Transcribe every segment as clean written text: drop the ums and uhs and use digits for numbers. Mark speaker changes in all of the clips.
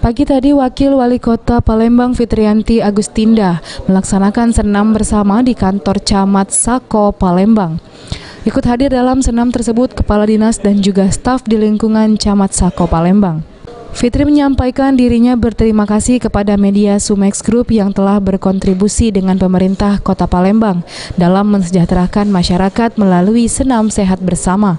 Speaker 1: Pagi tadi, Wakil Wali Kota Palembang Fitriyanti Agustinda melaksanakan senam bersama di kantor Camat Sako Palembang. Ikut hadir dalam senam tersebut Kepala Dinas dan juga staf di lingkungan Camat Sako Palembang. Fitri menyampaikan dirinya berterima kasih kepada media Sumex Group yang telah berkontribusi dengan pemerintah Kota Palembang dalam mensejahterakan masyarakat melalui senam sehat bersama.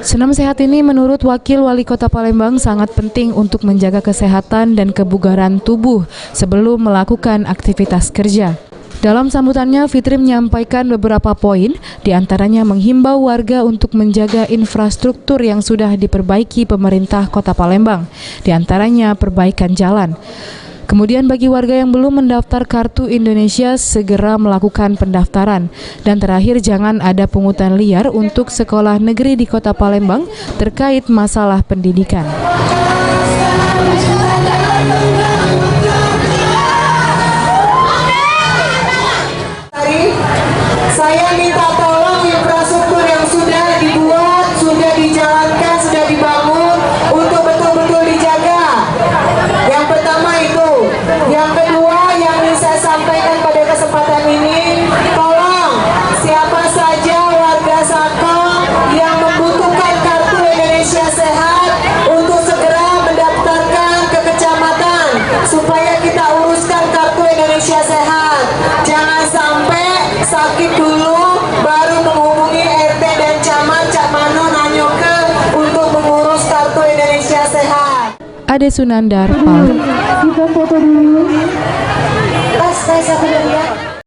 Speaker 1: Senam sehat ini menurut Wakil Wali Kota Palembang sangat penting untuk menjaga kesehatan dan kebugaran tubuh sebelum melakukan aktivitas kerja. Dalam sambutannya, Fitri menyampaikan beberapa poin, diantaranya menghimbau warga untuk menjaga infrastruktur yang sudah diperbaiki pemerintah Kota Palembang, diantaranya perbaikan jalan. Kemudian bagi warga yang belum mendaftar Kartu Indonesia segera melakukan pendaftaran. Dan terakhir jangan ada pungutan liar untuk sekolah negeri di Kota Palembang terkait masalah pendidikan.
Speaker 2: Saya minta tolong infrastruktur yang sudah dibuat, sudah dijalankan, sudah dibangun untuk betul-betul dijaga. Yang pertama itu. Yang kedua yang ingin saya sampaikan pada kesempatan ini, tolong siapa saja warga Sako yang membutuhkan Kartu Indonesia Sehat untuk segera mendaftarkan ke kecamatan supaya kita uruskan Kartu Indonesia Sehat. Jangan sampai sakit dulu baru menghubungi RT dan camat Cak Mano nanyoke untuk mengurus Kartu Indonesia Sehat.
Speaker 1: Ade Sunandar, Pal.
Speaker 2: Kita foto dulu. Pas saya satu